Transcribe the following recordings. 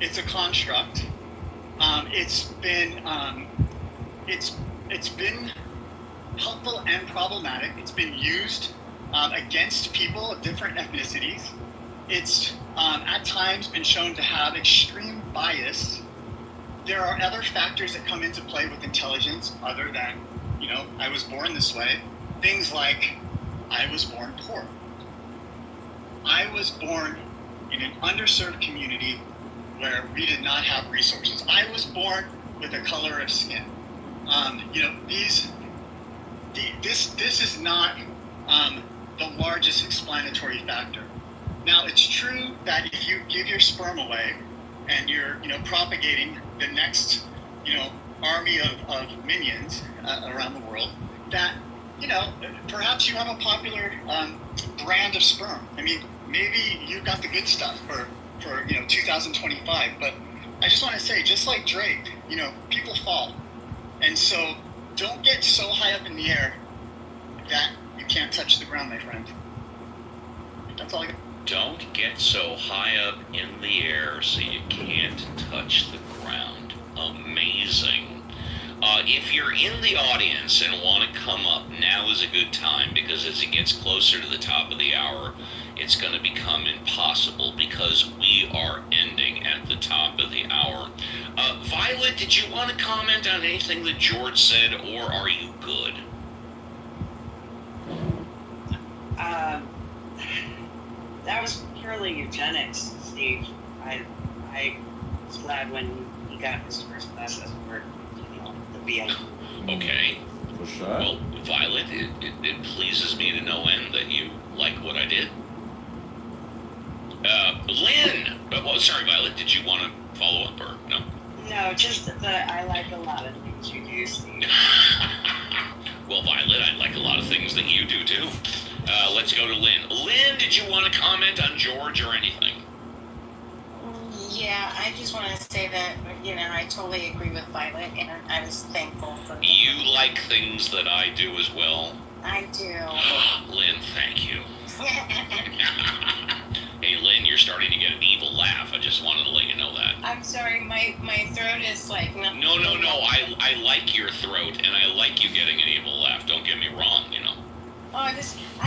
It's a construct. It's been helpful and problematic. It's been used against people of different ethnicities. It's at times been shown to have extreme bias. There are other factors that come into play with intelligence other than, I was born this way. Things like, I was born poor. I was born in an underserved community where we did not have resources. I was born with a color of skin. This is not the largest explanatory factor. Now, it's true that if you give your sperm away and you're, propagating the next, army of minions around the world, that, perhaps you have a popular brand of sperm. I mean, maybe you got the good stuff for 2025, but I just want to say, just like Drake, people fall. And so don't get so high up in the air that you can't touch the ground, my friend. That's all I got. Don't get so high up in the air so you can't touch the ground. Amazing. If you're in the audience and want to come up, now is a good time, because as it gets closer to the top of the hour, it's going to become impossible because we are ending at the top of the hour. Violet, did you want to comment on anything that George said, or are you good? That was purely eugenics, Steve. I was glad when he got his first class as a word, the VIP. Okay. For sure. Well, Violet, it pleases me to no end that you like what I did. Lynn! Sorry, Violet, did you want to follow up, or no? No, just that I like a lot of things you do, Steve. Well, Violet, I like a lot of things that you do, too. Let's go to Lynn. Lynn, did you want to comment on George or anything? Yeah, I just want to say that, I totally agree with Violet, and I was thankful for the... You like things that I do as well? I do. Lynn, thank you. Hey, Lynn, you're starting to get an evil laugh. I just wanted to let you know that. I'm sorry, my throat is like... No. I like your throat, and I like you getting an evil laugh. Don't get me wrong, Oh, I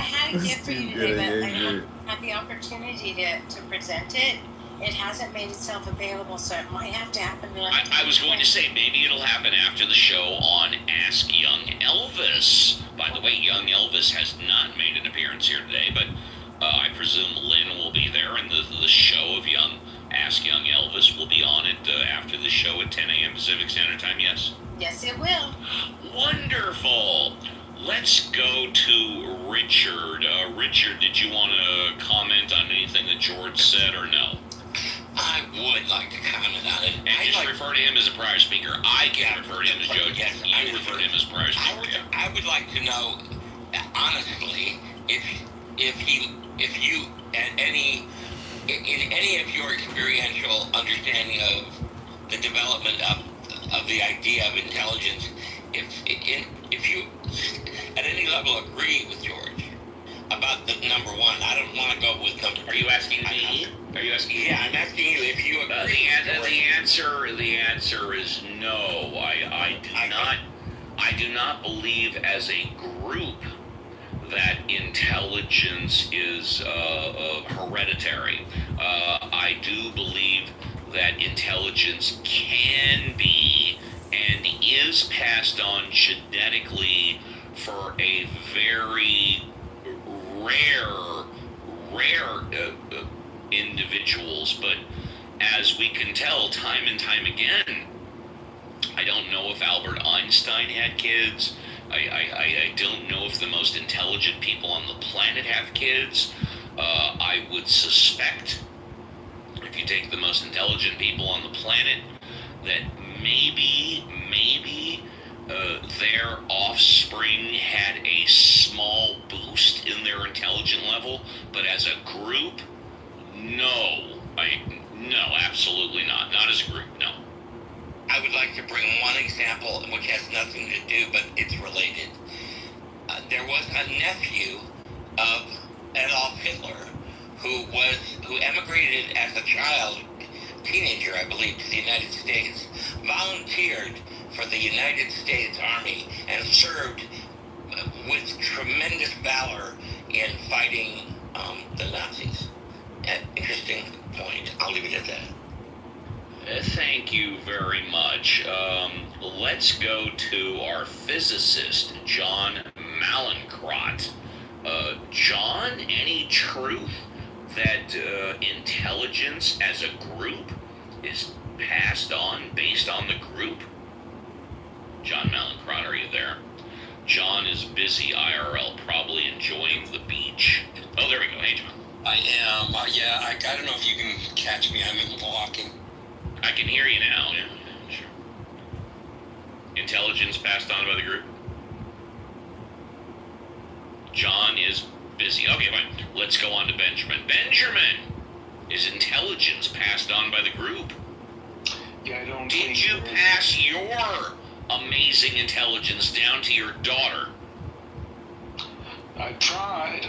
had a gift for you today, but I haven't had the opportunity to present it. It hasn't made itself available, so it might have to happen. I was going to say, maybe it'll happen after the show on Ask Young Elvis. By the way, Young Elvis has not made an appearance here today, but I presume Lynn will be there, and the show of Ask Young Elvis will be on it after the show at 10 a.m. Pacific Standard Time, yes? Yes, it will. Wonderful. Let's go to Richard. Richard, did you want to comment on anything that George said, or no? I would like to comment on it. And just refer to him as a prior speaker. I can refer to him as Judge. Yes, you refer to him as prior speaker. I would like to know, honestly, if you in any of your experiential understanding of the development of the idea of intelligence, if you at any level agree with George about the number one. I don't want to go with number. Are you asking me? Are you asking me? Yeah, I'm asking you if you agree. The answer is no. I do not believe as a group that intelligence is hereditary. I do believe that intelligence can be and is passed on genetically for a very rare individuals, but as we can tell time and time again, I don't know if Albert Einstein had kids. I don't know if the most intelligent people on the planet have kids. I would suspect, if you take the most intelligent people on the planet, that maybe their offspring had a small boost in their intelligent level, but as a group, no, absolutely not. Not as a group, no. I would like to bring one example which has nothing to do, but it's related. There was a nephew of Adolf Hitler who emigrated as a child teenager, I believe, to the United States, volunteered for the United States Army and served with tremendous valor in fighting the Nazis. Interesting point. I'll leave it at that. Thank you very much. Let's go to our physicist, John Malincrot. John, any truth that intelligence as a group is passed on based on the group? John Malincrot, are you there? John is busy IRL, probably enjoying the beach. Oh, there we go. Hey, John. I am. Yeah, I don't know if you can catch me. I'm walking. I can hear you now. Yeah, sure. Intelligence passed on by the group? John is busy. Okay, fine. Let's go on to Benjamin. Benjamin! Is intelligence passed on by the group? Yeah, I don't Did think you pass your amazing intelligence down to your daughter? I tried.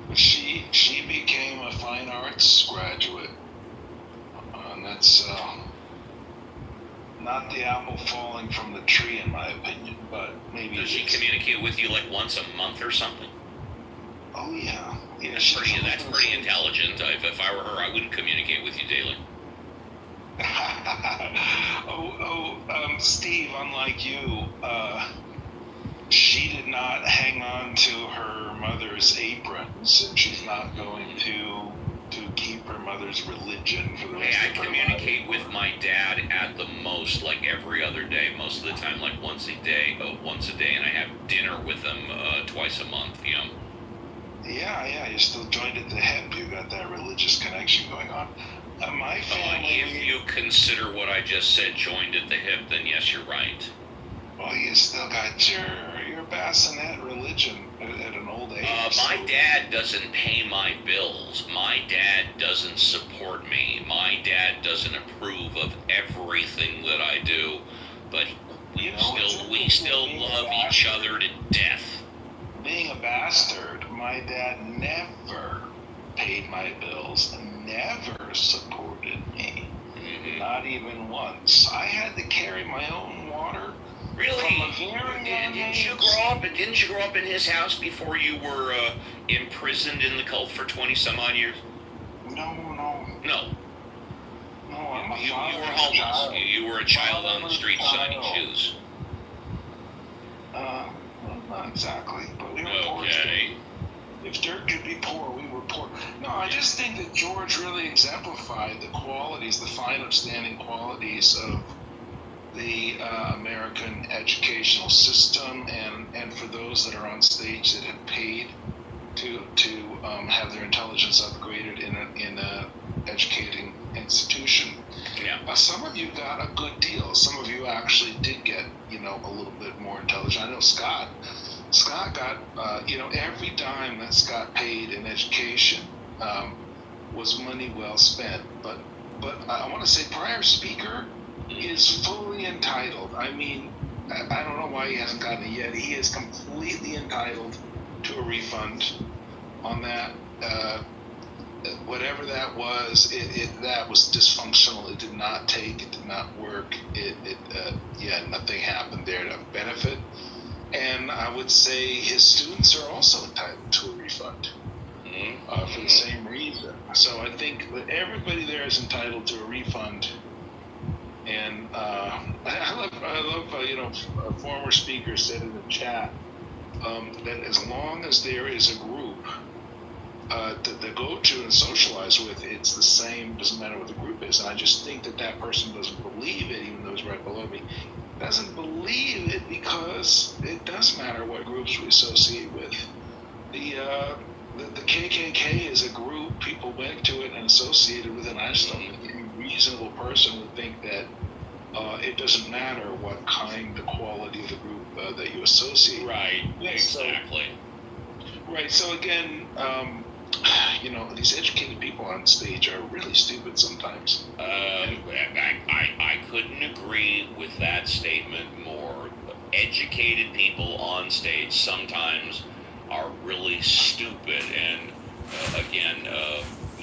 But she became a fine arts graduate. And that's not the apple falling from the tree, in my opinion, but maybe. Does she communicate with you like once a month or something? Oh, yeah. That's pretty intelligent. If I were her, I wouldn't communicate with you daily. Steve, unlike you, she did not hang on to her mother's aprons, and she's not going to keep her mother's religion for the rest of her life. I communicate with my dad at the most, like every other day, most of the time, like once a day, and I have dinner with them twice a month, you know? Yeah, you're still joined at the hip. You got that religious connection going on. My family... if you consider what I just said, joined at the hip, then yes, you're right. Well, you still got your bassinet religion at an old age. My dad doesn't pay my bills. My dad doesn't support me. My dad doesn't approve of everything that I do. But we still love each other to death. Being a bastard, my dad never paid my bills, never supported me. Mm-hmm. Not even once. I had to carry my own water. Really? Didn't you grow up in his house before you were imprisoned in the cult for 20 some odd years? No, I'm you were homeless. You were a child on the street signing shoes. Well, not exactly, but we were poor. Okay. If dirt could be poor, we were poor. No, I just think that George really exemplified the qualities, the fine, upstanding qualities of the American educational system, and for those that are on stage that have paid to have their intelligence upgraded in a educating institution. Yeah. Some of you got a good deal. Some of you actually did get a little bit more intelligent. I know Scott got every dime that Scott paid in education was money well spent. But I want to say prior speaker is fully entitled. I mean, I don't know why he hasn't gotten it yet. He is completely entitled to a refund on that. Whatever that was, that was dysfunctional. It did not take. It did not work. Nothing happened there to benefit. And I would say his students are also entitled to a refund for the same reason. So I think that everybody there is entitled to a refund. And I love a former speaker said in the chat that as long as there is a group to go to and socialize with, it's the same, doesn't matter what the group is. And I just think that person doesn't believe it, even though he's right below me. Doesn't believe it because it does matter what groups we associate with. The KKK is a group, people went to it and associated with it, and I just don't think any reasonable person would think that it doesn't matter what kind, the quality of the group that you associate with. Right, exactly. So again, these educated people on stage are really stupid sometimes. I couldn't agree with that statement more. Educated people on stage sometimes are really stupid, and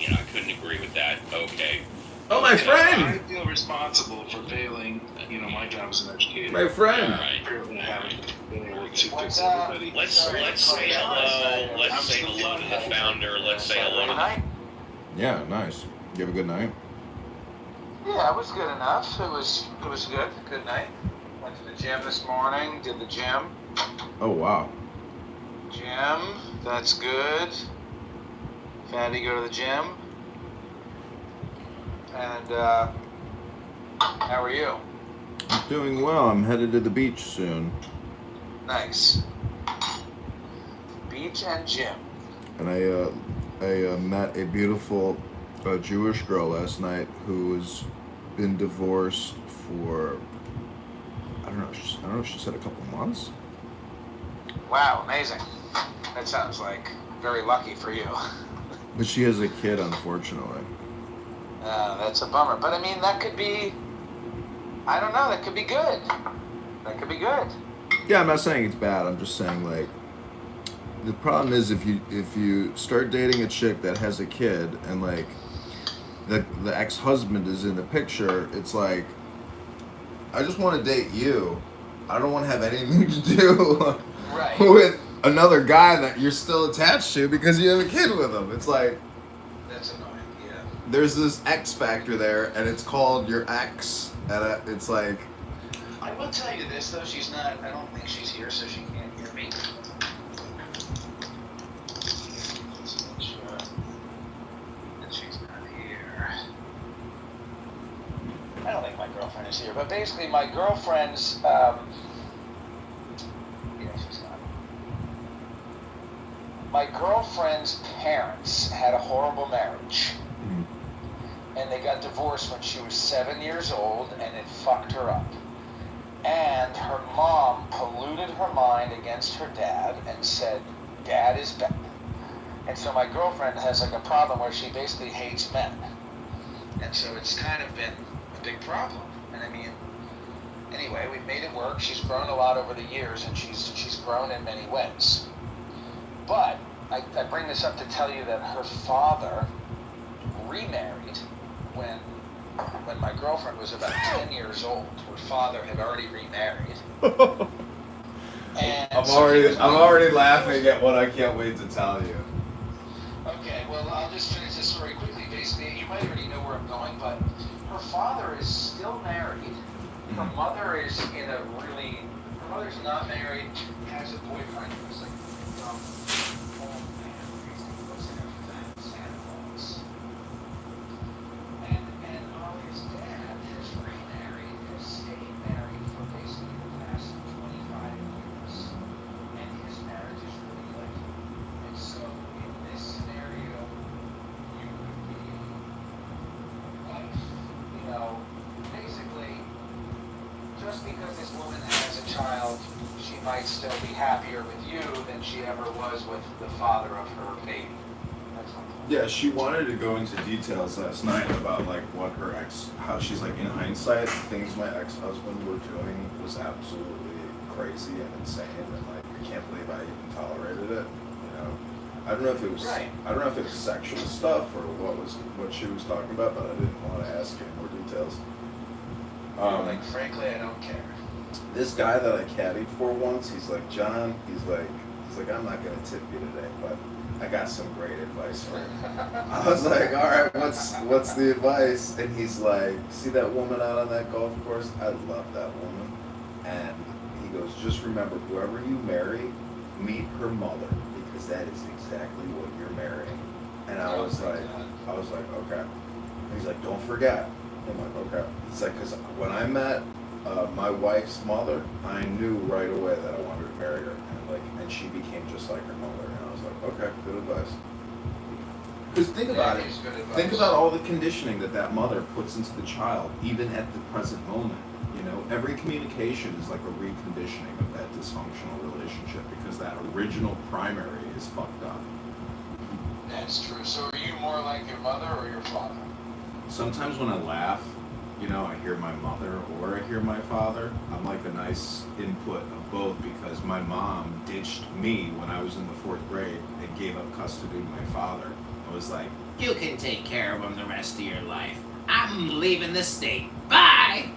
I couldn't agree with that. Okay. Oh, my friend! I feel responsible for failing, my job as an educator. My friend! All right. Apparently haven't been able to fix everybody. Let's say hello. Let's say hello to the founder. Let's say hello to the. Yeah, nice. You have a good night? Yeah, it was good enough. It was good. Good night. Went to the gym this morning. Did the gym. Oh, wow. Gym. That's good. Fatty, go to the gym. And how are you? I'm doing well. I'm headed to the beach soon. Nice. Beach and gym. And I met a beautiful Jewish girl last night who has been divorced for, I don't know if she said a couple months. Wow, amazing. That sounds like very lucky for you. But she has a kid, unfortunately. That's a bummer. But I mean, that could be, I don't know, that could be good. That could be good. Yeah, I'm not saying it's bad. I'm just saying, like, the problem is if you start dating a chick that has a kid and, like, the ex-husband is in the picture, it's like, I just want to date you. I don't want to have anything to do Right. with another guy that you're still attached to because you have a kid with him. It's like, That's annoying, yeah. there's this X factor there, and it's called your ex, and it's like, I will tell you this, though, I don't think she's here, so she can't hear me. Let's make sure that she's not here. I don't think my girlfriend is here, but basically my girlfriend's, yeah, she's not. My girlfriend's parents had a horrible marriage. And they got divorced when she was 7 years old, and it fucked her up. And her mom polluted her mind against her dad and said, Dad is bad. And so my girlfriend has like a problem where she basically hates men. And so it's kind of been a big problem. And I mean, anyway, we've made it work. She's grown a lot over the years, and she's grown in many ways. But I bring this up to tell you that her father remarried when my girlfriend was about 10 years old. Her father had already remarried. And I'm already laughing at what I can't wait to tell you. Okay, well, I'll just finish this story quickly. Basically, you might already know where I'm going, but her father is still married. Her mother is her mother's not married, has a boyfriend who's like old man, basically lives in a fat Santa Claus. And his dad has remarried, has stayed married for basically the past 25 years. And his marriage is really good. And so in this scenario, you would be like, basically, just because this woman has a child, she might still be happier with you than she ever was with the father of her baby. That's my point. Yeah, she wanted to go into details last night about like what her how she's like in hindsight, things my ex-husband were doing was absolutely crazy and insane, and like I can't believe I even tolerated it. I don't know if it was Right. I don't know if it was sexual stuff or what she was talking about, but I didn't want to ask any more details. Frankly, I don't care. This guy that I caddied for once, he's like, John, he's like, I'm not gonna tip you today, but I got some great advice for you. I was like, all right, what's the advice? And he's like, see that woman out on that golf course? I love that woman. And he goes, just remember, whoever you marry, meet her mother, because that is exactly what you're marrying. And I was like, okay. And he's like, don't forget. I'm like, okay. It's like, because when I met my wife's mother, I knew right away that I wanted to marry her, and she became just like her mother. And I was like, okay, good advice. Because think about it. Think about all the conditioning that mother puts into the child, even at the present moment. Every communication is like a reconditioning of that dysfunctional relationship because that original primary is fucked up. That's true. So are you more like your mother or your father? Sometimes when I laugh, I hear my mother or I hear my father. I'm like a nice input of both because my mom ditched me when I was in the 4th grade and gave up custody to my father. I was like, you can take care of him the rest of your life. I'm leaving the state. Bye!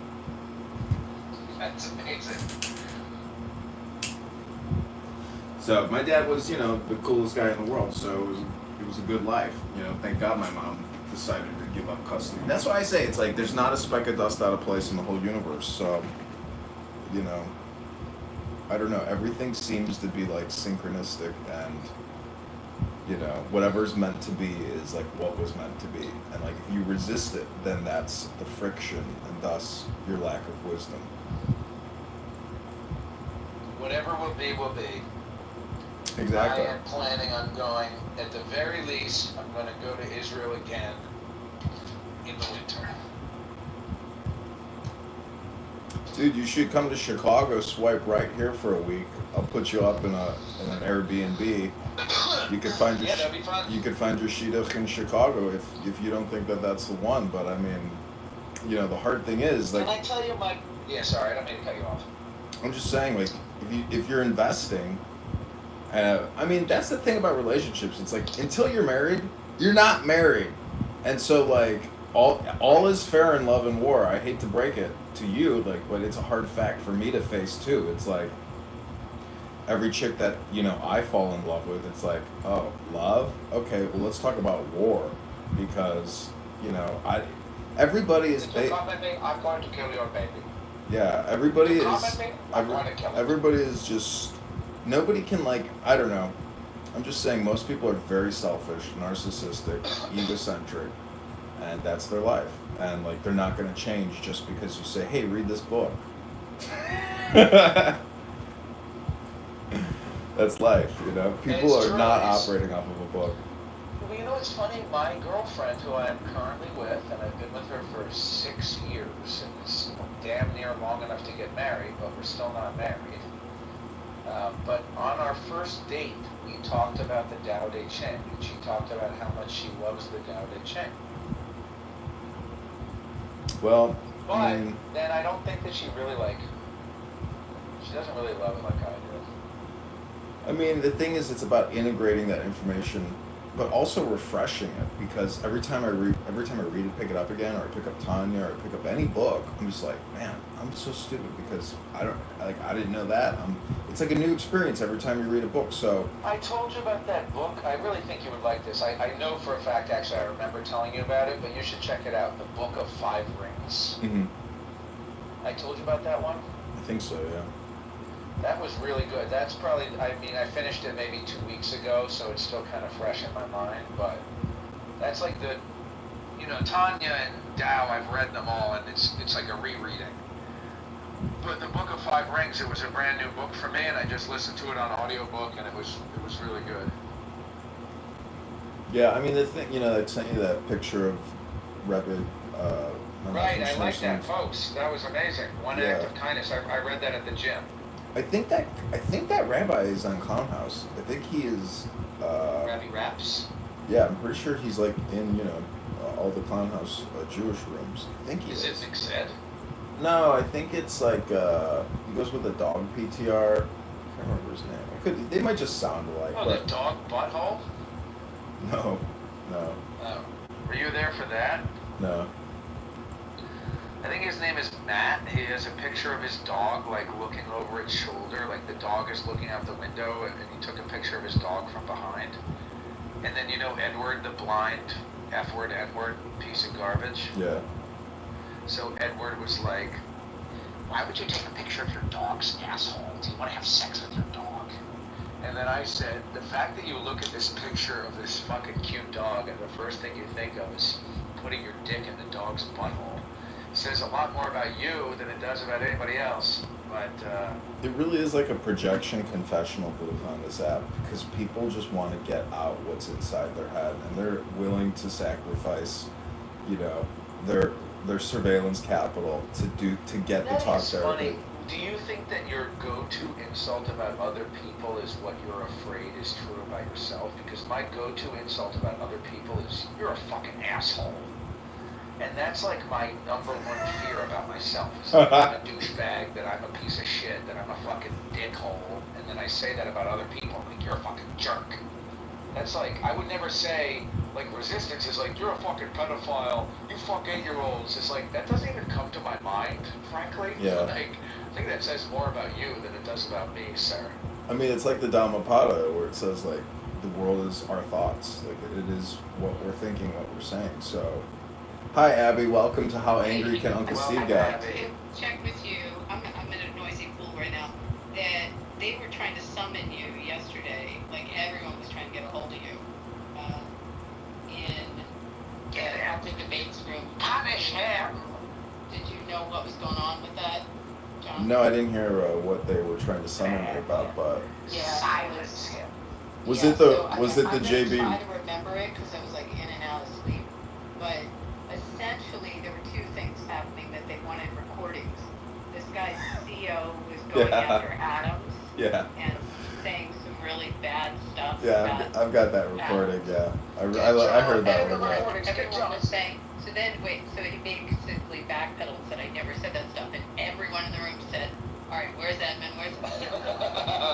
That's amazing. So my dad was, the coolest guy in the world. So it was a good life. Thank God my mom decided to give up custody. That's why I say it's like there's not a speck of dust out of place in the whole universe. So, I don't know. Everything seems to be like synchronistic, and whatever's meant to be is like what was meant to be. And like if you resist it, then that's the friction, and thus your lack of wisdom. Whatever will be, will be. Exactly. I am planning on going, at the very least, I'm going to go to Israel again in the winter. Dude, you should come to Chicago, swipe right here for a week. I'll put you up in an Airbnb. You could find your that'd be fun. You could find your shidduch in Chicago if you don't think that that's the one. But I mean, the hard thing is like. Can I tell you my? Yeah, sorry, I don't mean to cut you off. I'm just saying, like, if you're investing, I mean, that's the thing about relationships. It's like until you're married, you're not married, and so like all is fair in love and war. I hate to break it to you, like, but it's a hard fact for me to face too. It's like every chick that I fall in love with, it's like, oh, love, okay, well let's talk about war, because everybody is. I'm going to kill your baby. Yeah, everybody is. I'm going to kill him. Everybody is just. Nobody can like. I don't know. I'm just saying most people are very selfish, narcissistic, egocentric, and that's their life. And like they're not going to change just because you say, "Hey, read this book." That's life, People are not operating off of a book. Well, it's funny. My girlfriend, who I'm currently with, and I've been with her for 6 years, and it's damn near long enough to get married, but we're still not married. But on our first date, we talked about the Tao Te Ching, and she talked about how much she loves the Tao Te Ching. Well, but then I don't think that she really she doesn't really love it like I do. I mean, the thing is, it's about integrating that information, but also refreshing it. Because every time I read it, pick it up again, or I pick up Tanya, or I pick up any book, I'm just like, man, I'm so stupid because I didn't know that. It's like a new experience every time you read a book. So I told you about that book. I really think you would like this. I know for a fact, actually, I remember telling you about it, but you should check it out. The Book of Five Rings. Mm-hmm. I told you about that one? I think so, yeah. That was really good. That's probably, I finished it maybe 2 weeks ago, so it's still kind of fresh in my mind, but that's like Tanya and Tao, I've read them all, and it's like a rereading. But the Book of Five Rings, it was a brand new book for me, and I just listened to it on audiobook, and it was really good. Yeah, I mean, the thing, I sent you that picture of Rebbe. Right, I like that post. That was amazing. One act of kindness. I read that at the gym. I think that rabbi is on Clown House. I think he is. Rabbi Raps. Yeah, I'm pretty sure he's like in all the Clown House Jewish rooms. I think he is. Is it Nick said? No, I think it's like he goes with a dog PTR. I can't remember his name. They might just sound alike. Oh, but the dog butthole? No. Oh. Were you there for that? No. I think his name is Matt. He has a picture of his dog, looking over its shoulder, like the dog is looking out the window, and he took a picture of his dog from behind. And then, Edward, the blind F-word Edward, piece of garbage. Yeah. So Edward was like, why would you take a picture of your dog's asshole? Do you want to have sex with your dog? And then I said, the fact that you look at this picture of this fucking cute dog, and the first thing you think of is putting your dick in the dog's butthole, says a lot more about you than it does about anybody else. But it really is like a projection confessional booth on this app, because people just want to get out what's inside their head, and they're willing to sacrifice, their surveillance capital to get the talk therapy. Funny. Do you think that your go-to insult about other people is what you're afraid is true about yourself? Because my go-to insult about other people is, you're a fucking asshole. And that's like my number one fear about myself. Is that I'm a douchebag, that I'm a piece of shit, that I'm a fucking dickhole. And then I say that about other people. I'm like, you're a fucking jerk. That's like, I would never say, like resistance is like, you're a fucking pedophile, you fuck 8-year-olds. It's like, that doesn't even come to my mind, frankly. Yeah. Like, I think that says more about you than it does about me, sir. I mean, it's like the Dhammapada where it says like the world is our thoughts. Like it is what we're thinking, what we're saying. So, hi Abby, welcome to How Angry Can Uncle Steve Get? Check with you. I'm in a noisy pool right now. That they were trying to summon you yesterday. Like everyone was trying to get a hold of you. In the debates room. Punish him! Did you know what was going on with that, John? No, I didn't hear what they were trying to summon me about, but Yeah. Silence him. was Yeah, it the so I'm JB? gonna try to remember it because I was like in and out of sleep. But essentially, there were two things happening that they wanted recordings. This guy's CEO was going Yeah. after Adams Yeah, and saying some really bad stuff. yeah, about I've got that recording. Yeah, I heard that one. Yeah. Everyone was saying. So then, so he basically backpedaled and said, "I never said that stuff," and everyone in the room said, "All right, where's Edmund? Where's?"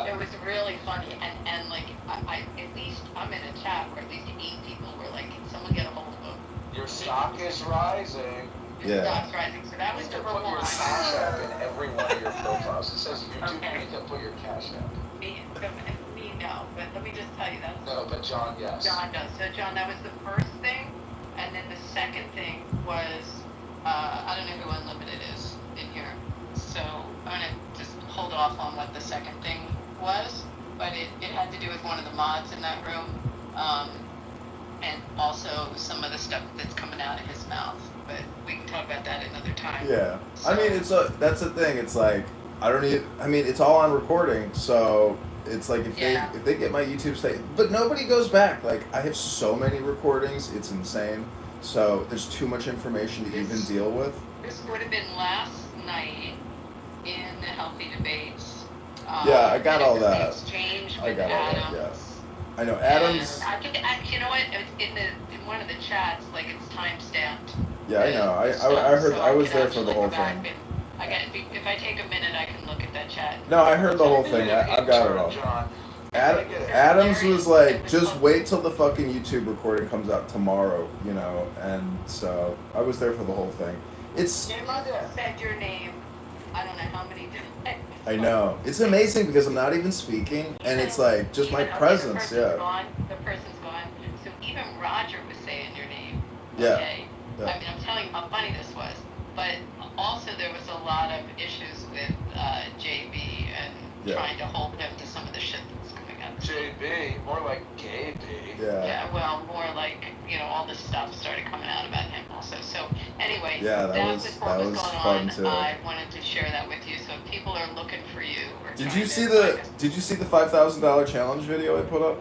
It was really funny, and like I at least I'm in a chat where at least 8 people were like, "Can someone get a hold of him?" Your stock is rising. Your Yeah. stock's rising, so that was You need to number put your one. cash app in every one of your profiles. It says YouTube, Okay. you need to put your cash app. Me no, but let me just tell you that's No, but John, yes. John does. So John, that was the first thing, and then the second thing was I don't know who Unlimited is in here, so I'm gonna just hold off on what the second thing was, but it had to do with one of the mods in that room, and also some of the stuff that's coming out of his mouth. But we can talk about that another time. Yeah, So, I mean that's the thing. It's like it's all on recording, so it's like Yeah. if they get my YouTube state, but nobody goes back. Like I have so many recordings, it's insane. So there's too much information to even deal with. this would have been last night in the Healthy Debates. Yeah, I got and it all was that. an exchange I with got all that, Adams. yeah. I know Adams. And you know what? In one of the chats, like it's time stamped. Yeah, I know. I heard. I was there for the whole thing. If I take a minute, I can look at that chat. No, I heard the whole thing. I've got it all. John. Adams was like, just wait till the fucking YouTube recording comes out tomorrow, you know, and so I was there for the whole thing. It's. Your mother said your name. I don't know how many times. I know. It's amazing because I'm not even speaking, and it's like just my presence, The yeah. person's gone. So even Roger was saying your name. Yeah. Okay. Yeah. I mean, I'm telling you how funny this was. But also there was a lot of issues with JB and Yeah. trying to hold him to some of the shit that's coming out. JB, more like gay B. Yeah. Yeah, well, more like, all this stuff started coming out about him also. So anyway, Yeah, that was was what was going fun on. too. I wanted to share that with you. So if people are looking for you or Did trying you to see find the us- Did you see the $5,000 challenge video I put up?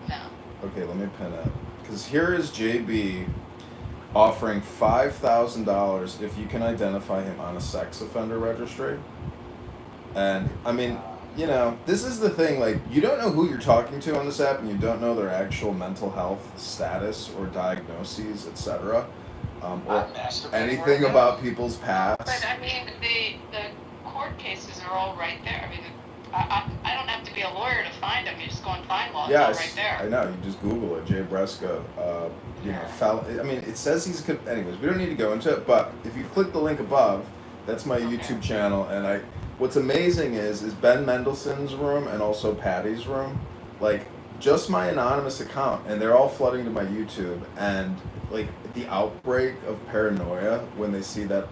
No. Okay, let me pin it. Because here is JB offering $5,000 if you can identify him on a sex offender registry. And I mean, this is the thing. Like, you don't know who you're talking to on this app, and you don't know their actual mental health status or diagnoses, etc. Or masturbating anything right now. about people's past. But I mean, the court cases are all right there. I mean, I don't have to be a lawyer to find them. You just go and find law. It's Yeah, all right there. I know. You just Google it, Jay Bresca. I mean, it says he's. Anyways, we don't need to go into it. But if you click the link above, that's my YouTube channel. And what's amazing is Ben Mendelsohn's room and also Patty's room, like just my anonymous account, and they're all flooding to my YouTube. And like the outbreak of paranoia when they see that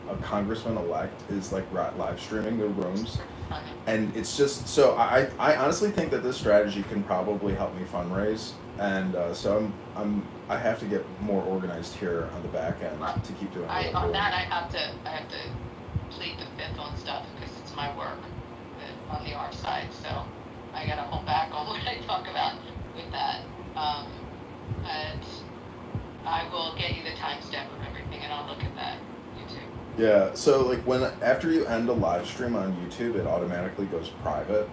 a congressman elect is like live streaming their rooms. And it's just so I honestly think that this strategy can probably help me fundraise, and so I have to get more organized here on the back end to keep doing what I'm On doing. that, I have to plead the fifth on stuff because it's my work on the art side. So I gotta hold back on what I talk about with that. And I will get you the timestamp of everything, and I'll look at that YouTube. Yeah, so like after you end a live stream on YouTube, it automatically goes private.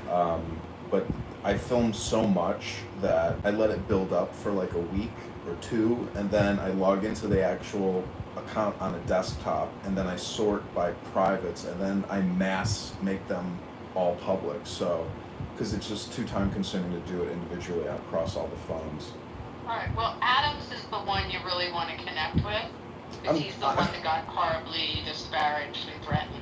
But I filmed so much that I let it build up for like a week or two, and then I log into the actual account on a desktop, and then I sort by privates, and then I mass make them all public. So, because it's just too time consuming to do it individually across all the phones. Alright, well, Adams is the one you really want to connect with, because he's the one that got horribly disparaged and threatened.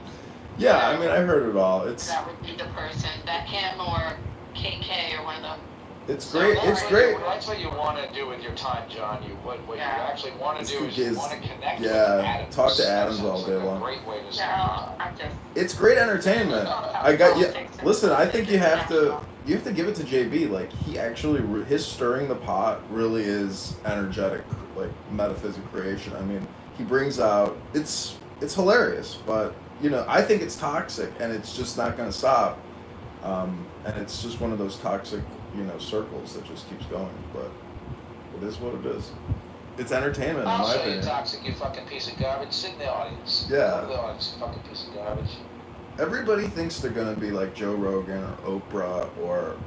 Yeah, I mean, I heard it all. That would be the person, that him or KK or one of them. It's great. It's That's great. That's what you want to do with your time, John. What you actually want to do is you want to connect with Yeah, Adams. talk to Adams That all sounds day like a long. great way to No, spend your time. I'm just. It's great entertainment. I got you. Listen, I think you have to give it to JB. Like, he actually his stirring the pot really is energetic, like metaphysic creation. I mean, he brings out it's hilarious, but I think it's toxic and it's just not going to stop. And it's just one of those toxic circles that just keeps going. But it is what it is. It's entertainment, I'll in my say opinion. you're toxic, you fucking piece of garbage. Sit in the audience. Yeah. Go to the audience, you fucking piece of garbage. Everybody thinks they're gonna be like Joe Rogan or Oprah or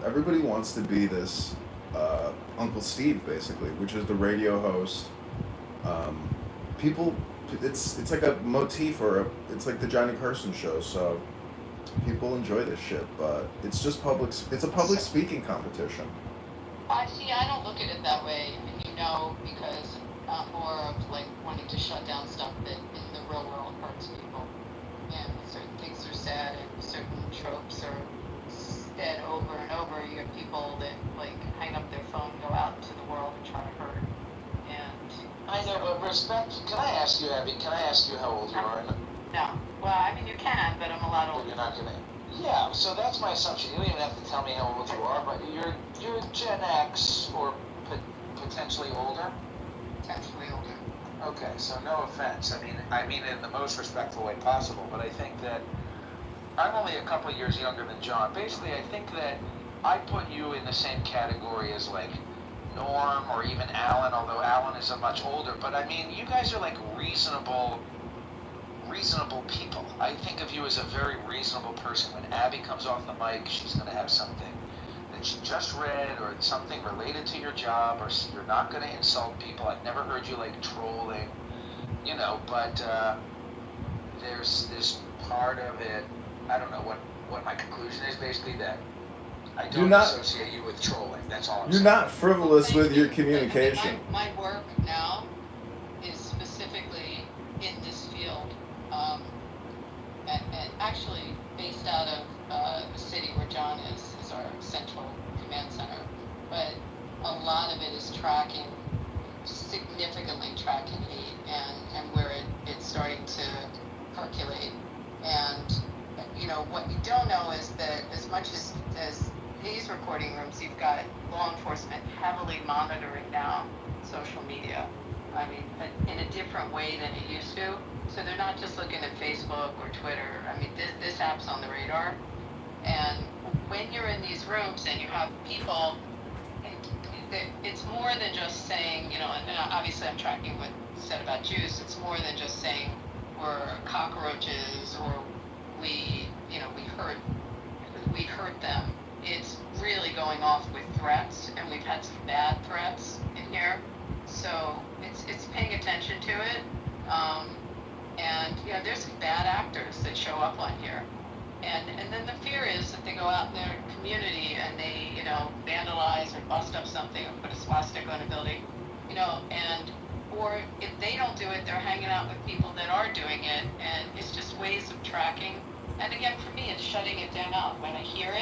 everybody wants to be this Uncle Steve basically, which is the radio host. People, it's like a motif it's like the Johnny Carson show. So people enjoy this shit, but it's just it's a public speaking competition. I don't look at it that way, and because I'm more of like wanting to shut down stuff that in the real world hurts people. And certain things are said, and certain tropes are said over and over. You have people that like hang up their phone, go out into the world and try to hurt. And I know, but respect. Can I ask you, Abby? Can I ask you how old you are? no, well, I mean you can, but I'm a lot older. You're not gonna. Yeah, so that's my assumption. You don't even have to tell me how old you are, but you're Gen X or potentially older. Potentially older. Okay, so no offense. I mean in the most respectful way possible, but I think that I'm only a couple of years younger than John. Basically, I think that I put you in the same category as like Norm or even Alan, although Alan is a much older. But I mean, you guys are like reasonable people. I think of you as a very reasonable person. When Abby comes off the mic, she's going to have something that she just read or something related to your job, or you're not going to insult people. I've never heard you like trolling, but there's this part of it. I don't know what my conclusion is, basically, that I don't associate you with trolling. That's all I'm saying. You're not frivolous with your I communication. mean, my work now is specifically in this field, and actually based out of the city where John is our central command center. But a lot of it is significantly tracking hate and where it's starting to percolate. And what you don't know is that as much as these recording rooms, you've got law enforcement heavily monitoring now social media. I mean, in a different way than it used to. So they're not just looking at Facebook or Twitter. I mean, this app's on the radar. And when you're in these rooms and you have people, it's more than just saying, and obviously I'm tracking what you said about Jews. It's more than just saying we're cockroaches or we hurt them. It's really going off with threats, and we've had some bad threats in here. So it's paying attention to it. And there's some bad actors that show up on here. And then the fear is that they go out in their community and they, vandalize or bust up something or put a swastika on a building, or if they don't do it, they're hanging out with people that are doing it, and it's just ways of tracking. And again, for me, it's shutting it down out. When I hear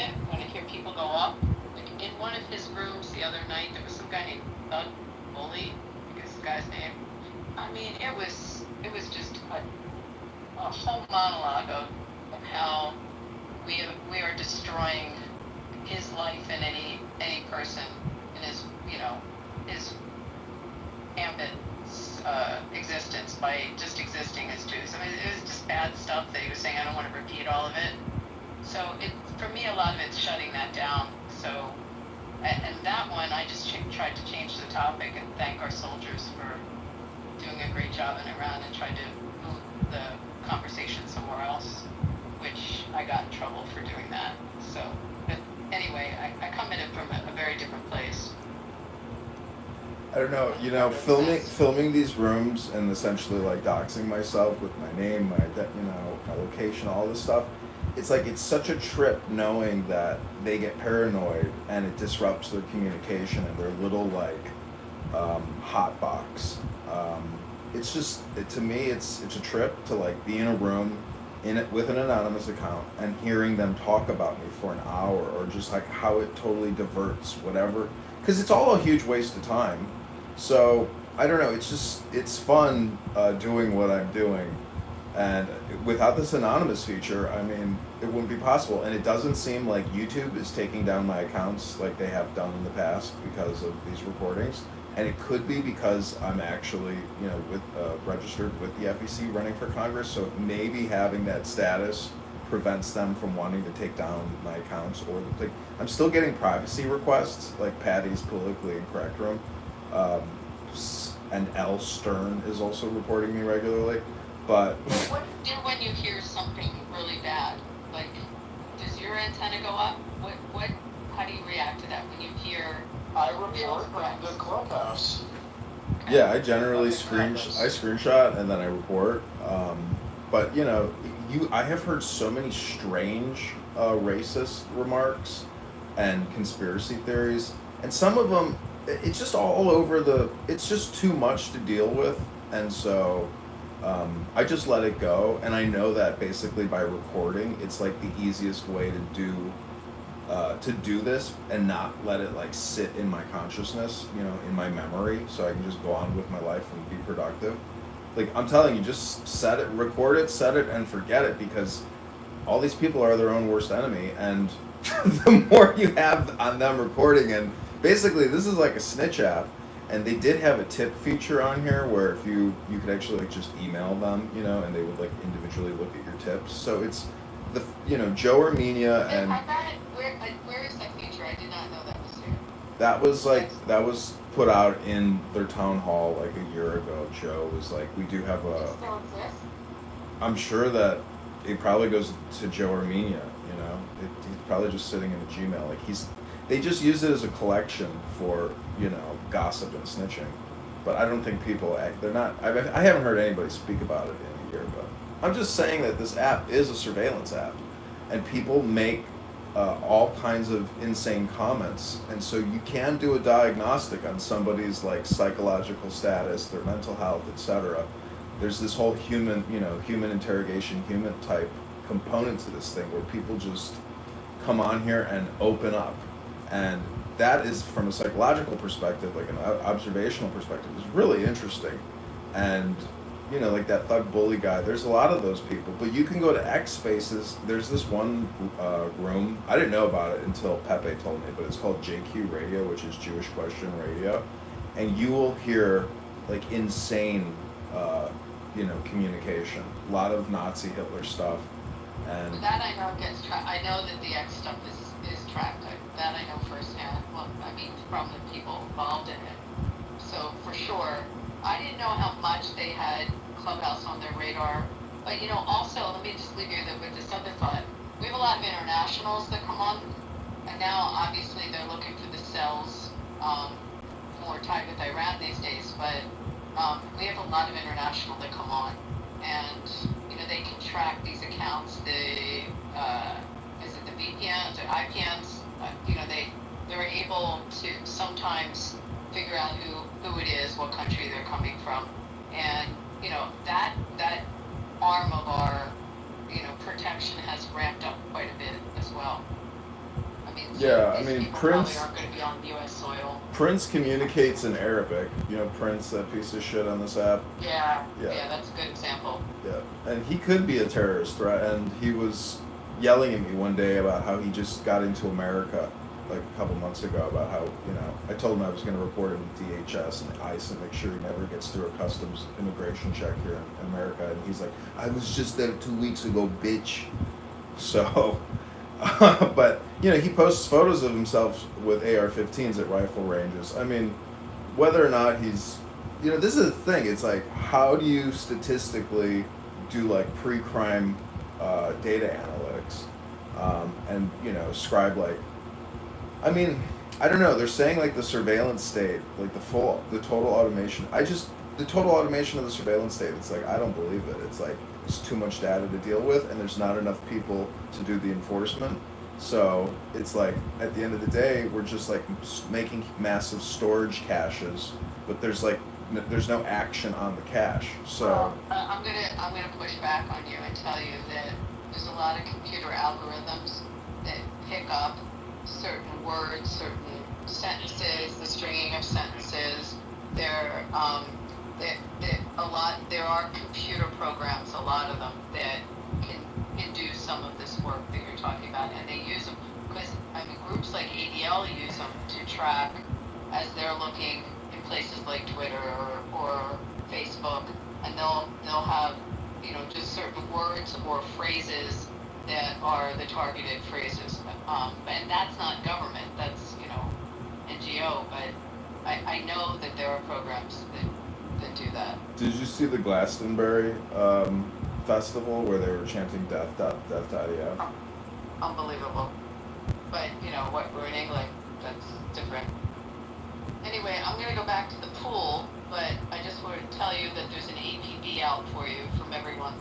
people go up, like in one of his rooms the other night, there was some guy named Bud Bully, I guess the guy's name. I mean, it was just a whole monologue of how we are destroying his life and any person in his ambit existence by just existing as Jews. I mean, it was just bad stuff that he was saying. I don't want to repeat all of it. So for me, a lot of it's shutting that down. So, and that one, I just tried to change the topic and thank our soldiers for doing a great job in Iran and tried to move the conversation somewhere else, which I got in trouble for doing that. So, but anyway, I come at it from a very different place. I don't know, filming these rooms and essentially like doxing myself with my name, my location, all this stuff. it's like it's such a trip knowing that they get paranoid and it disrupts their communication and their little like hot box. It's just to me it's a trip to like be in a room in it with an anonymous account and hearing them talk about me for an hour, or just like how it totally diverts whatever, because it's all a huge waste of time. So I don't know, it's fun doing what I'm doing, and without this anonymous feature, I mean, it wouldn't be possible. And it doesn't seem like YouTube is taking down my accounts like they have done in the past because of these recordings. And it could be because I'm actually, with registered with the FEC running for Congress. So maybe having that status prevents them from wanting to take down my accounts. Or I'm still getting privacy requests, like Patty's Politically Incorrect Room, and L Stern is also reporting me regularly. But what do you do when you hear something really bad? Like, does your antenna go up? How do you react to that when you hear? I report the clubhouse. yeah, I generally screenshot and then I report. But I have heard so many strange racist remarks and conspiracy theories, and some of them, it's just all over it's just too much to deal with, and so I just let it go. And I know that basically by recording, it's like the easiest way to do this and not let it like sit in my consciousness, in my memory, so I can just go on with my life and be productive. Like, I'm telling you, just set it, record it, set it, and forget it, because all these people are their own worst enemy, and the more you have on them recording, and basically this is like a snitch app, and they did have a tip feature on here where if you could actually like just email them, and they would like individually look at your tips. So it's Joe Armenia and I got it. Where is that feature? I did not know that was here. that was put out in their town hall like a year ago. Joe was like, we do have Does it still exist? I'm sure that it probably goes to Joe Armenia, he's probably just sitting in the Gmail. Like they just use it as a collection for, gossip and snitching. But I don't think people I haven't heard anybody speak about it in a year, but I'm just saying that this app is a surveillance app, and people make all kinds of insane comments, and so you can do a diagnostic on somebody's like psychological status, their mental health, etc. There's this whole human interrogation, human type component to this thing where people just come on here and open up, and that is, from a psychological perspective, like an observational perspective, is really interesting. And like that thug bully guy, there's a lot of those people. But you can go to X Spaces. There's this one room, I didn't know about it until Pepe told me, but it's called JQ Radio, which is Jewish Question Radio, and you will hear like insane communication, a lot of Nazi Hitler stuff. And that I know gets tracked. I know that the X stuff is tracked. That I know firsthand. Well, I mean, from the people involved in it. So for sure, I didn't know how much they had Clubhouse on their radar. But also, let me just leave you with this other thought. We have a lot of internationals that come on, and now obviously they're looking for the cells more tied with Iran these days. But we have a lot of international that come on, and they can track these accounts. Is it the VPNs or IPNs? They're able to sometimes figure out who it is, what country they're coming from, and that arm of our protection has ramped up quite a bit as well. I mean, Prince probably aren't going to be on U.S. soil. Prince communicates in Arabic. Prince, that piece of shit on this app. Yeah, that's a good example. Yeah, and he could be a terrorist threat. And he was yelling at me one day about how he just got into America like a couple months ago, about how, I told him I was going to report him to DHS and ICE and make sure he never gets through a customs immigration check here in America. And he's like, I was just there 2 weeks ago, bitch. So, but, he posts photos of himself with AR-15s at rifle ranges. I mean, whether or not he's, this is the thing. It's like, how do you statistically do like pre-crime data analytics and, ascribe like, I mean, I don't know. They're saying like the surveillance state, like the total automation. The the total automation of the surveillance state. It's like I don't believe it. It's like there's too much data to deal with, and there's not enough people to do the enforcement. So it's like at the end of the day, we're just like making massive storage caches, but there's no action on the cache. So Well, I'm gonna push back on you and tell you that there's a lot of computer algorithms that pick up certain words, certain sentences, the stringing of sentences. There are computer programs, a lot of them, that can do some of this work that you're talking about, and they use them because groups like ADL use them to track as they're looking in places like Twitter or Facebook, and they'll have just certain words or phrases that are the targeted phrases, and that's not government, that's NGO, but I know that there are programs that do that. did you see the Glastonbury festival where they were chanting death, death, death, yeah? Unbelievable. But what we're in England, that's different. Anyway, I'm gonna go back to the pool, but I just wanted to tell you that there's an APB out for you from everyone.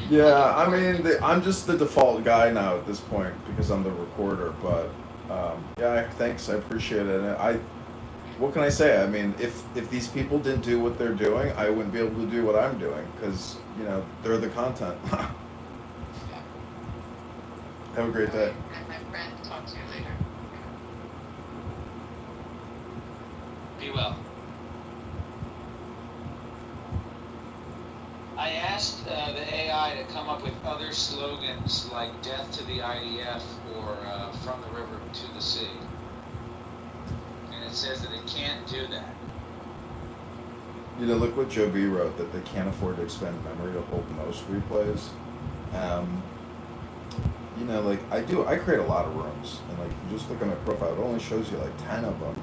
Yeah, I mean, I'm just the default guy now at this point because I'm the recorder. But yeah, thanks, I appreciate it. And what can I say? I mean, if these people didn't do what they're doing, I wouldn't be able to do what I'm doing because they're the content. Have a great day. And my friend, talk to you later. Be well. I asked the AI to come up with other slogans like "Death to the IDF" or "From the river to the sea," and it says that it can't do that. Look what Joe B wrote, that they can't afford to expend memory to hold most replays. I create a lot of rooms, and like, if you just look at my profile, it only shows you like 10 of them.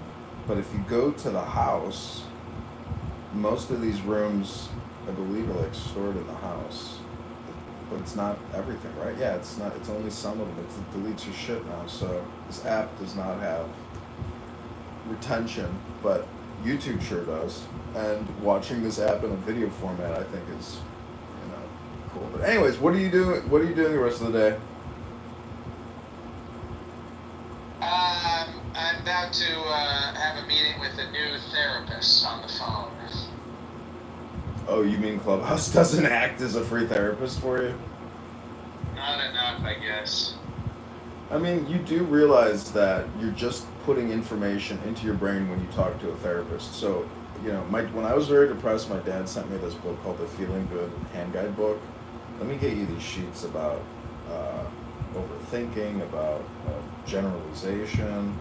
But if you go to the house, most of these rooms, I believe, are like stored in the house. But it's not everything, right? Yeah, it's not. It's only some of them. It deletes your shit now. So this app does not have retention, but YouTube sure does. And watching this app in a video format, I think, is cool. But anyways, what are you doing? What are you doing the rest of the day? I'm about to have a meeting with a new therapist on the phone. Oh, you mean Clubhouse doesn't act as a free therapist for you? Not enough, I guess. I mean, you do realize that you're just putting information into your brain when you talk to a therapist. So, when I was very depressed, my dad sent me this book called The Feeling Good Hand Guide Book. Let me get you these sheets about overthinking, about generalization,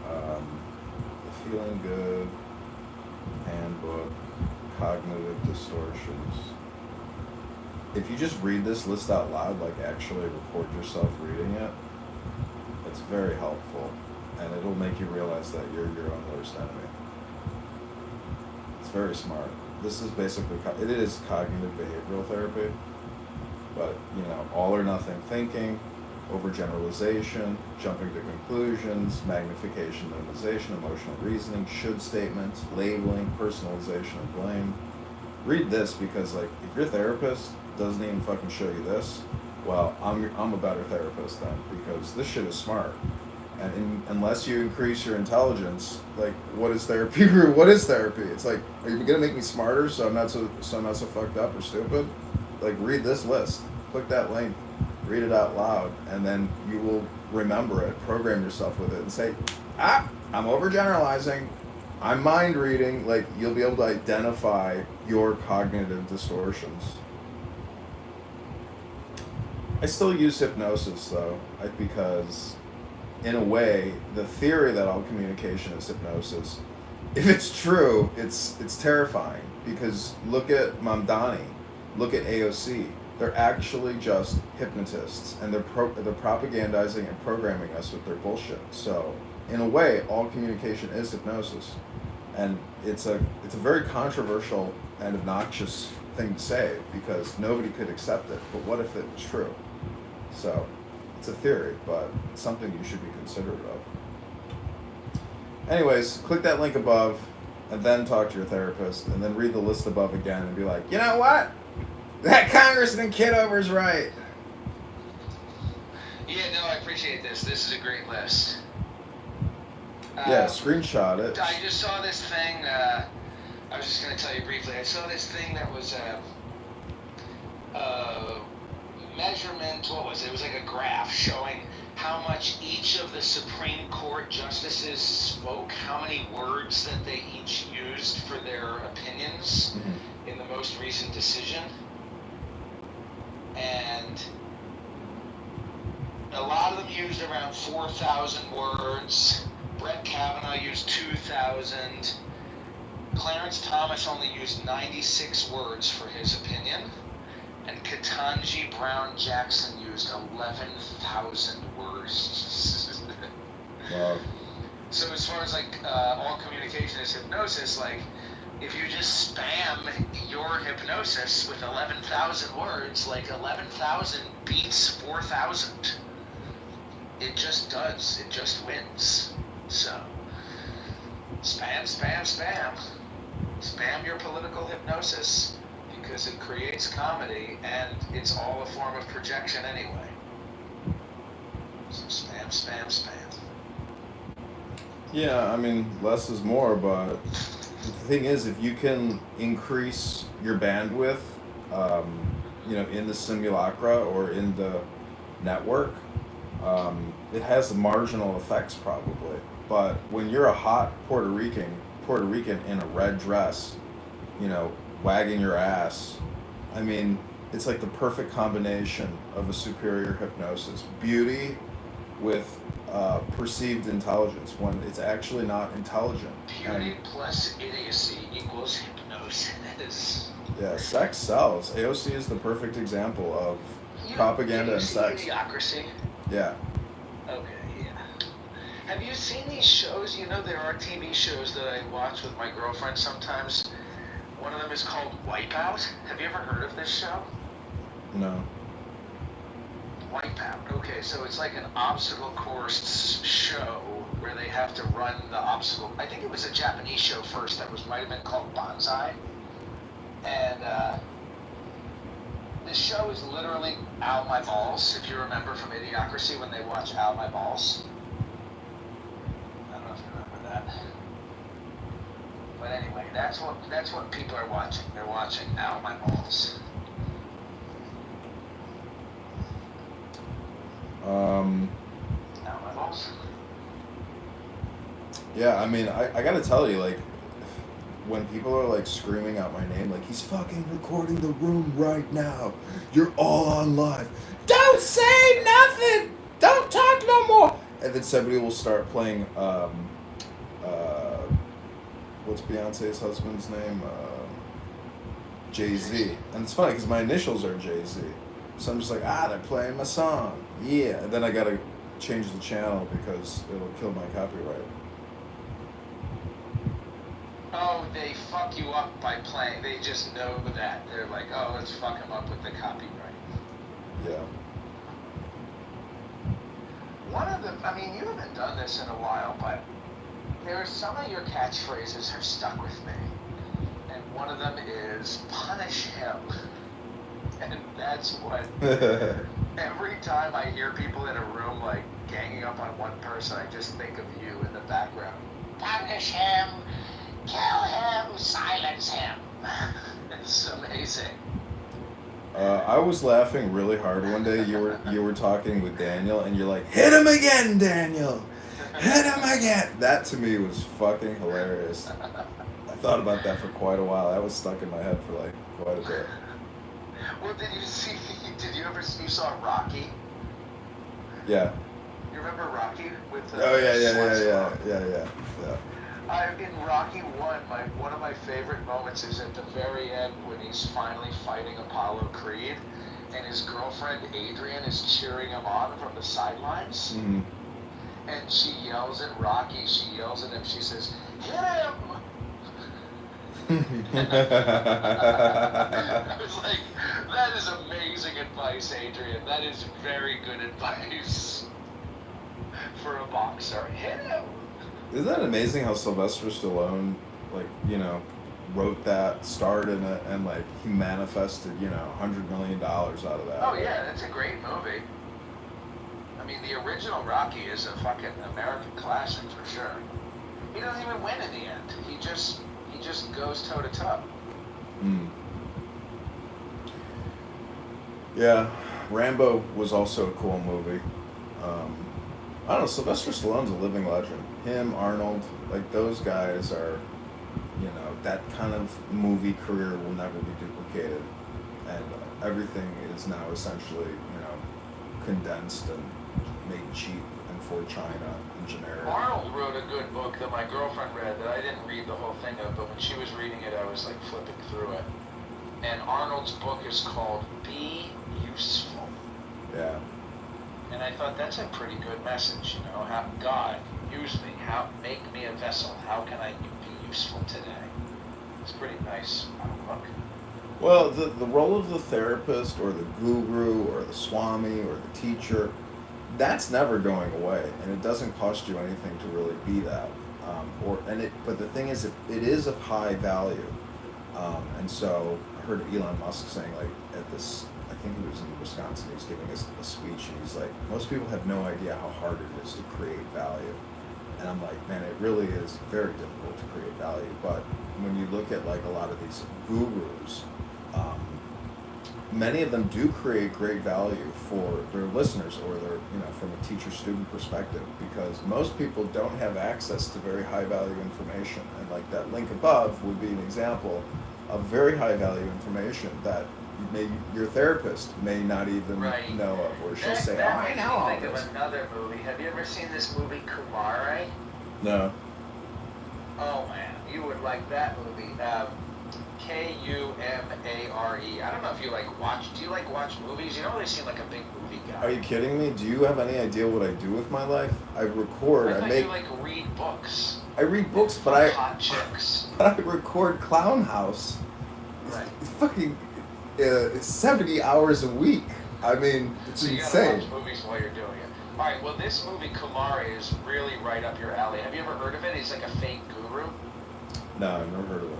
The Feeling Good Handbook, Cognitive Distortions. If you just read this list out loud, like actually record yourself reading it, it's very helpful, and it'll make you realize that you're your own worst enemy. It's very smart. This is basically, it is cognitive behavioral therapy, but all or nothing thinking, overgeneralization, jumping to conclusions, magnification, minimization, emotional reasoning, should statements, labeling, personalization, and blame. Read this because, like, if your therapist doesn't even fucking show you this, well, I'm a better therapist then, because this shit is smart. And unless you increase your intelligence, like, what is therapy? What is therapy? It's like, are you gonna make me smarter so I'm not so fucked up or stupid? Like, read this list, click that link, read it out loud, and then you will remember it, program yourself with it, and say, I'm overgeneralizing, I'm mind reading. Like, you'll be able to identify your cognitive distortions. I still use hypnosis though, because in a way, the theory that all communication is hypnosis, if it's true, it's terrifying, because look at Mamdani, look at AOC. They're actually just hypnotists, and they're propagandizing and programming us with their bullshit. So, in a way, all communication is hypnosis, and it's a very controversial and obnoxious thing to say because nobody could accept it. But what if it was true? So, it's a theory, but it's something you should be considerate of. Anyways, click that link above, and then talk to your therapist, and then read the list above again and be like, you know what? That Congressman Kitover's right. Yeah, no, I appreciate this. This is a great list. Yeah, screenshot it. I just saw this thing. I was just going to tell you briefly. I saw this thing that was measurement. What was it? It was like a graph showing how much each of the Supreme Court justices spoke, how many words that they each used for their opinions in the most recent decision. And a lot of them used around 4,000 words. Brett Kavanaugh used 2,000. Clarence Thomas only used 96 words for his opinion. And Ketanji Brown Jackson used 11,000 words. Wow. So as far as like all communication is hypnosis, like if you just spam your hypnosis with 11,000 words, like 11,000 beats 4,000. It just does. It just wins. So spam, spam, spam. Spam your political hypnosis because it creates comedy and it's all a form of projection anyway. So spam, spam, spam. Yeah, I mean, less is more, but the thing is, if you can increase your bandwidth, in the simulacra or in the network, it has marginal effects probably. But when you're a hot Puerto Rican in a red dress, wagging your ass, I mean, it's like the perfect combination of a superior hypnosis. Beauty with perceived intelligence when it's actually not intelligent. Beauty plus idiocy equals hypnosis. Yeah, sex sells. AOC is the perfect example of propaganda and sex. Idiocracy? Yeah. Okay, yeah. Have you seen these shows? There are TV shows that I watch with my girlfriend sometimes. One of them is called Wipeout. Have you ever heard of this show? No. Wipeout. Okay, so it's like an obstacle course show where they have to run the obstacle. I think it was a Japanese show first that might have been called Banzai. And this show is literally Ow My Balls, if you remember from Idiocracy when they watch Ow My Balls. I don't know if you remember that. But anyway, that's what people are watching. They're watching Ow My Balls. Ow My Balls. Yeah, I mean, I gotta tell you, like, when people are like screaming out my name, like, he's fucking recording the room right now. You're all on live. Don't say nothing. Don't talk no more. And then somebody will start playing, what's Beyonce's husband's name? Jay-Z. And it's funny because my initials are Jay-Z. So I'm just like, they're playing my song. Yeah. And then I gotta change the channel because it'll kill my copyright. Oh, they fuck you up by playing. They just know that. They're like, oh, let's fuck them up with the copyright. Yeah. One of them, I mean, you haven't done this in a while, but there are some of your catchphrases have stuck with me. And one of them is, punish him. And that's what, every time I hear people in a room, like, ganging up on one person, I just think of you in the background. Punish him. Kill him, silence him. It's amazing. I was laughing really hard one day. You were talking with Daniel, and you're like, "Hit him again, Daniel! Hit him again!" That to me was fucking hilarious. I thought about that for quite a while. That was stuck in my head for like quite a bit. Well, you saw Rocky? Yeah. You remember Rocky with? Oh yeah. In Rocky 1, one of my favorite moments is at the very end when he's finally fighting Apollo Creed, and his girlfriend Adrian is cheering him on from the sidelines. Mm-hmm. And she yells at Rocky. She yells at him. She says, "Hit him!" I was like, that is amazing advice, Adrian. That is very good advice for a boxer. Hit him! Isn't that amazing how Sylvester Stallone like, you know, wrote that, starred in it, and like he manifested, you know, $100 million out of that. Oh yeah, that's a great movie. I mean, the original Rocky is a fucking American classic for sure. He doesn't even win in the end. He just goes toe to toe. Mm. Yeah, Rambo was also a cool movie. I don't know, Sylvester Stallone's a living legend. Him, Arnold, like those guys are, you know, that kind of movie career will never be duplicated. And everything is now essentially, you know, condensed and made cheap and for China and generic. Arnold wrote a good book that my girlfriend read that I didn't read the whole thing of, but when she was reading it, I was like flipping through it. And Arnold's book is called Be Useful. Yeah. And I thought that's a pretty good message, you know, how God, use me, how make me a vessel, how can I be useful today? It's pretty nice book. Well, the role of the therapist or the guru or the swami or the teacher, that's never going away, and it doesn't cost you anything to really be that. But the thing is, it is of high value, and so I heard Elon Musk saying like at this, I think he was in Wisconsin, he was giving a speech, and he's like, most people have no idea how hard it is to create value, and I'm like, man, it really is very difficult to create value. But when you look at like a lot of these gurus, many of them do create great value for their listeners or their, you know, from a teacher-student perspective, because most people don't have access to very high-value information. And like that link above would be an example of very high-value information that your therapist may not even know of, or she'll say, "Oh, I know all Think this." of another movie. Have you ever seen this movie Kumare? No. Oh man, you would like that movie. Kumare. I don't know if you like watch. Do you like watch movies? You don't really seem like a big movie guy. Are you kidding me? Do you have any idea what I do with my life? I record. I thought make. you like read books. I read books, but I. Hot chicks. I record Clown House. Right. Fucking 70 hours a week. I mean, it's so you insane. gotta watch movies while you're doing it. All right. Well, this movie Kumare is really right up your alley. Have you ever heard of it? He's like a fake guru. No, I've never heard of it.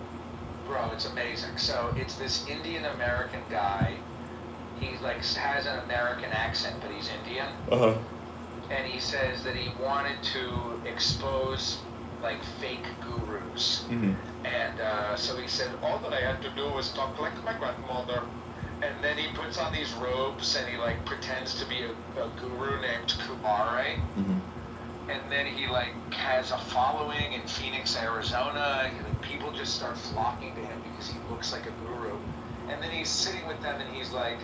Bro, it's amazing. So it's this Indian American guy. He like has an American accent, but he's Indian. Uh-huh. And he says that he wanted to expose like fake gurus. Mm-hmm. And so he said, all that I had to do was talk like my grandmother. And then he puts on these robes and he like pretends to be a guru named Kumare. Mm-hmm. And then he like has a following in Phoenix, Arizona. And people just start flocking to him because he looks like a guru. And then he's sitting with them and he's like,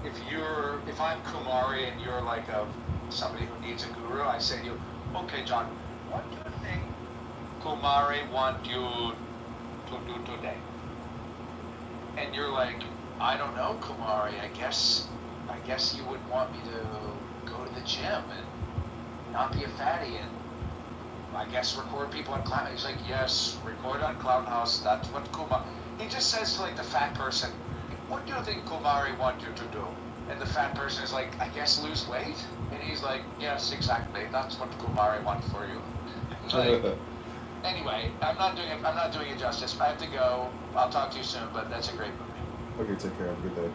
if I'm Kumari and you're like somebody who needs a guru, I say to you, okay, John, what do you think Kumari want you to do today? And you're like, I don't know, Kumari. I guess you would want me to go to the gym and not be a fatty and I guess record people on Clown. He's like, yes, record on Clown House. That's what Kumar. He just says to like the fat person, what do you think Kumari want you to do? And the fat person is like, I guess lose weight. And he's like, yes, exactly. That's what Kumari wants for you. Like, anyway, I'm not doing it justice. I have to go. I'll talk to you soon. But that's a great movie. Okay, take care. Have a good day.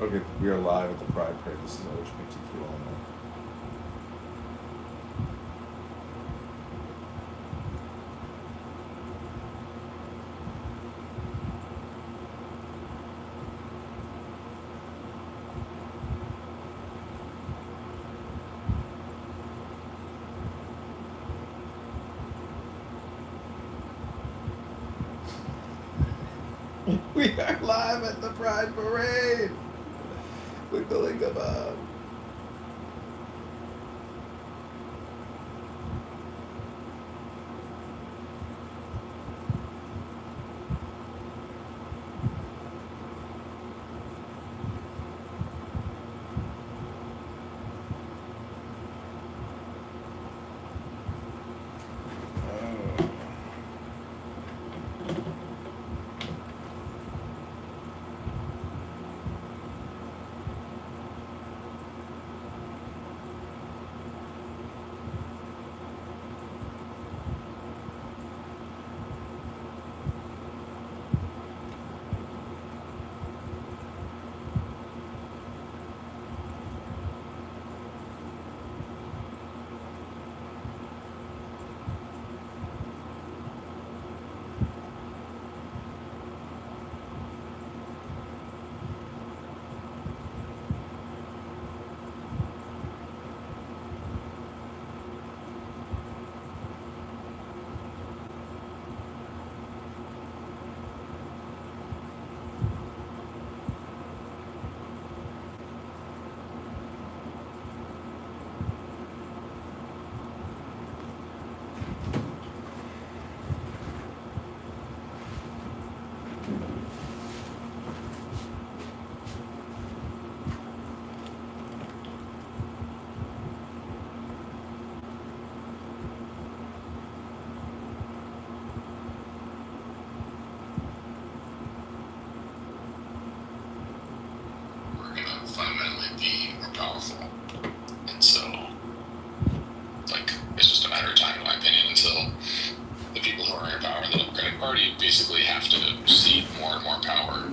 Okay, we are live at the Pride Parade. This is LGBTQ only. We are live at the Pride Parade. Click the link above. We're gonna fundamentally be more powerful. And so, like, it's just a matter of time, in my opinion, until the people who are in power in the Democratic Party basically have to cede more and more power